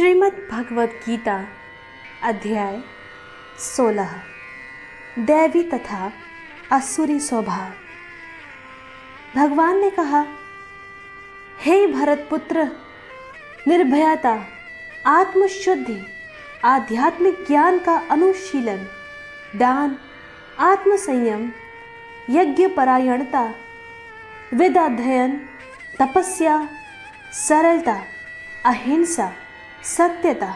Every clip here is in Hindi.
श्रीमद् भगवद गीता अध्याय 16 दैवी तथा असुरी स्वभाव। भगवान ने कहा, हे भरतपुत्र, निर्भयता, आत्मशुद्धि, आध्यात्मिक ज्ञान का अनुशीलन, दान, आत्मसंयम, यज्ञ परायणता, वेद अध्ययन, तपस्या, सरलता, अहिंसा, सत्यता,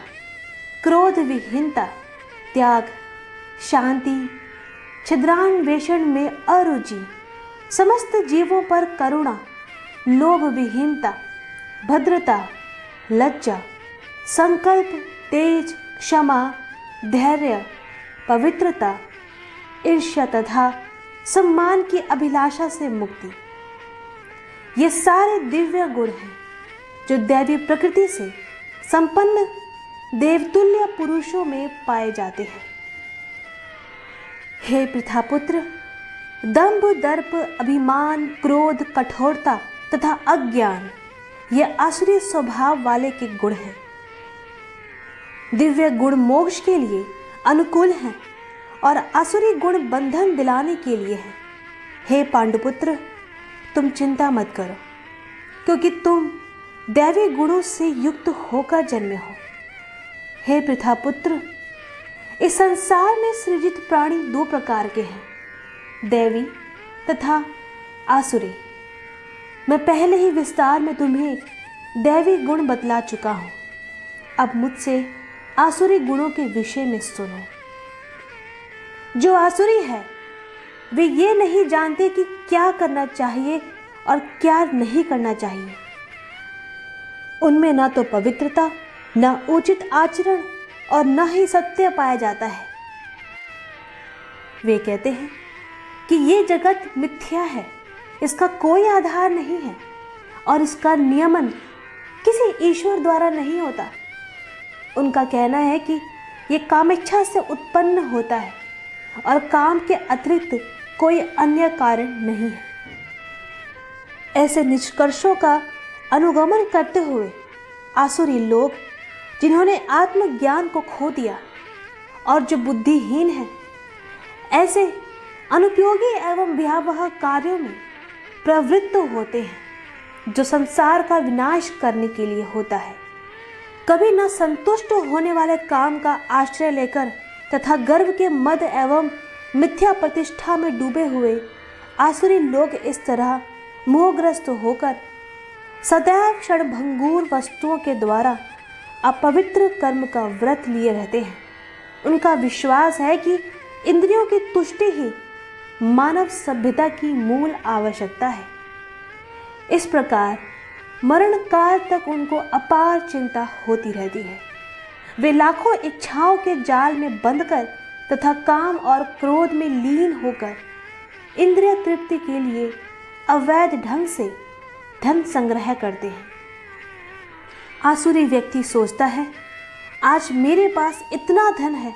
क्रोध विहीनता, त्याग, शांति, छिद्रान्वेषण में अरुचि, समस्त जीवों पर करुणा, लोभ विहीनता, भद्रता, लज्जा, संकल्प, तेज, क्षमा, धैर्य, पवित्रता, ईर्ष्या तथा सम्मान की अभिलाषा से मुक्ति, ये सारे दिव्य गुण हैं जो दैवी प्रकृति से संपन्न देवतुल्य पुरुषों में पाए जाते हैं। हे पृथापुत्र, दंभ, दर्प, अभिमान, क्रोध, कठोरता तथा अज्ञान ये आसुरी स्वभाव वाले के गुण हैं। दिव्य गुण मोक्ष के लिए अनुकूल हैं और आसुरी गुण बंधन दिलाने के लिए हैं। हे पांडुपुत्र, तुम चिंता मत करो, क्योंकि तुम दैवी गुणों से युक्त होकर जन्मे हो। हे पृथापुत्र, इस संसार में सृजित प्राणी दो प्रकार के हैं, दैवी तथा आसुरी। मैं पहले ही विस्तार में तुम्हें दैवी गुण बतला चुका हूं। अब मुझसे आसुरी गुणों के विषय में सुनो। जो आसुरी है वे ये नहीं जानते कि क्या करना चाहिए और क्या नहीं करना चाहिए। उनमें न तो पवित्रता, न उचित आचरण और न ही सत्य पाया जाता है। वे कहते हैं कि ये जगत मिथ्या है, इसका कोई आधार नहीं है और इसका नियमन किसी ईश्वर द्वारा नहीं होता। उनका कहना है कि ये कामेच्छा से उत्पन्न होता है और काम के अतिरिक्त कोई अन्य कारण नहीं है। ऐसे निष्कर्षों का अनुगमन करते हुए आसुरी लोग, जिन्होंने आत्मज्ञान को खो दिया और जो बुद्धिहीन हैं, ऐसे अनुपयोगी एवं भयावह कार्यों में प्रवृत्त होते हैं जो संसार का विनाश करने के लिए होता है। कभी न संतुष्ट होने वाले काम का आश्रय लेकर तथा गर्व के मद एवं मिथ्या प्रतिष्ठा में डूबे हुए आसुरी लोग इस तरह मोहग्रस्त होकर सदैव क्षणभंगुर वस्तुओं के द्वारा अपवित्र कर्म का व्रत लिए रहते हैं। उनका विश्वास है कि इंद्रियों की तुष्टि ही मानव सभ्यता की मूल आवश्यकता है। इस प्रकार मरण काल तक उनको अपार चिंता होती रहती है। वे लाखों इच्छाओं के जाल में बंधकर तथा काम और क्रोध में लीन होकर इंद्रिय तृप्ति के लिए अवैध ढंग से धन संग्रह करते हैं। आसुरी व्यक्ति सोचता है, आज मेरे पास इतना धन है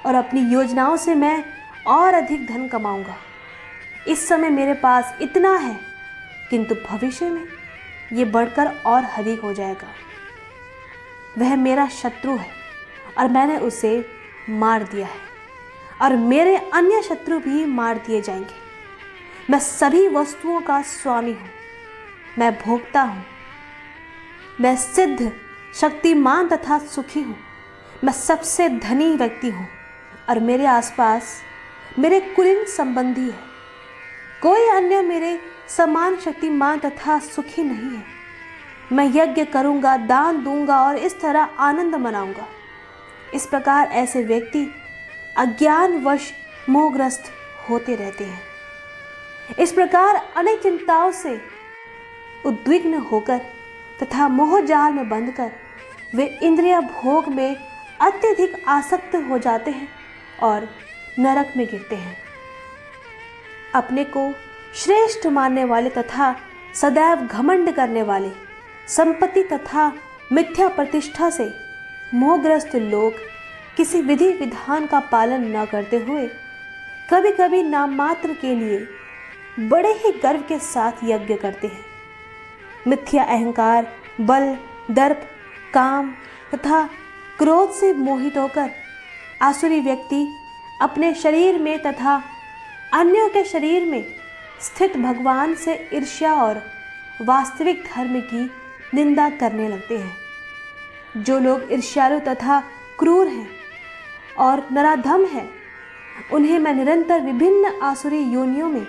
और अपनी योजनाओं से मैं और अधिक धन कमाऊंगा। इस समय मेरे पास इतना है, किंतु भविष्य में ये बढ़कर और अधिक हो जाएगा। वह मेरा शत्रु है और मैंने उसे मार दिया है और मेरे अन्य शत्रु भी मार दिए जाएंगे। मैं सभी वस्तुओं का स्वामी हूँ, मैं भोक्ता हूँ, मैं सिद्ध, शक्तिमान तथा सुखी हूँ। मैं सबसे धनी व्यक्ति हूँ और मेरे आसपास मेरे कुलीन संबंधी है। कोई अन्य मेरे समान शक्तिमान तथा सुखी नहीं है। मैं यज्ञ करूँगा, दान दूंगा और इस तरह आनंद मनाऊंगा। इस प्रकार ऐसे व्यक्ति अज्ञानवश मोहग्रस्त होते रहते हैं। इस प्रकार अनेक चिंताओं से उद्विग्न होकर तथा मोहजाल में बंधकर वे इंद्रिय भोग में अत्यधिक आसक्त हो जाते हैं और नरक में गिरते हैं। अपने को श्रेष्ठ मानने वाले तथा सदैव घमंड करने वाले, संपत्ति तथा मिथ्या प्रतिष्ठा से मोहग्रस्त लोग किसी विधि विधान का पालन न करते हुए कभी कभी नाममात्र के लिए बड़े ही गर्व के साथ यज्ञ करते हैं। मिथ्या अहंकार, बल, दर्प, काम, तथा क्रोध से मोहित होकर आसुरी व्यक्ति अपने शरीर में तथा अन्यों के शरीर में स्थित भगवान से ईर्ष्या और वास्तविक धर्म की निंदा करने लगते हैं। जो लोग ईर्ष्यालु तथा क्रूर हैं और नराधम हैं, उन्हें मैं निरंतर विभिन्न आसुरी योनियों में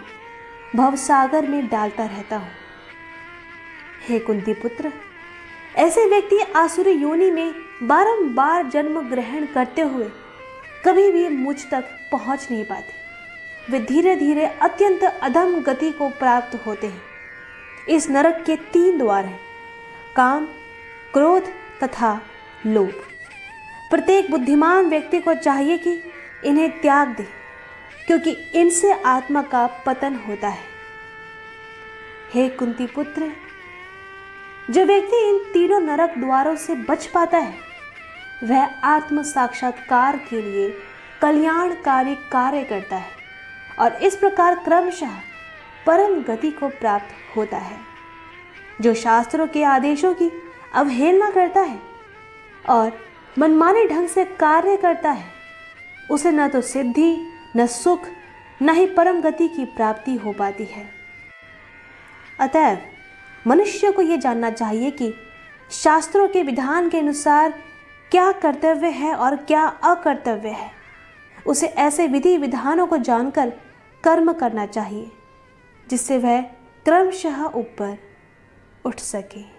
भवसागर में डालता रहता हूँ। हे कुंती पुत्र, ऐसे व्यक्ति आसुरी योनि में बारंबार जन्म ग्रहण करते हुए कभी भी मुझ तक पहुँच नहीं पाते। वे धीरे धीरे अत्यंत अधम गति को प्राप्त होते हैं। इस नरक के 3 द्वार हैं: काम, क्रोध तथा लोभ। प्रत्येक बुद्धिमान व्यक्ति को चाहिए कि इन्हें त्याग दे, क्योंकि इनसे आत्मा का पतन होता है। हे कुंती पुत्र, जो व्यक्ति इन तीनों नरक द्वारों से बच पाता है, वह आत्म साक्षात्कार के लिए कल्याणकारी कार्य करता है और इस प्रकार क्रमशः परम गति को प्राप्त होता है। जो शास्त्रों के आदेशों की अवहेलना करता है और मनमाने ढंग से कार्य करता है, उसे न तो सिद्धि, न सुख, न ही परम गति की प्राप्ति हो पाती है। अतएव मनुष्य को यह जानना चाहिए कि शास्त्रों के विधान के अनुसार क्या कर्तव्य है और क्या अकर्तव्य है। उसे ऐसे विधि विधानों को जानकर कर्म करना चाहिए, जिससे वह क्रमशः ऊपर उठ सके।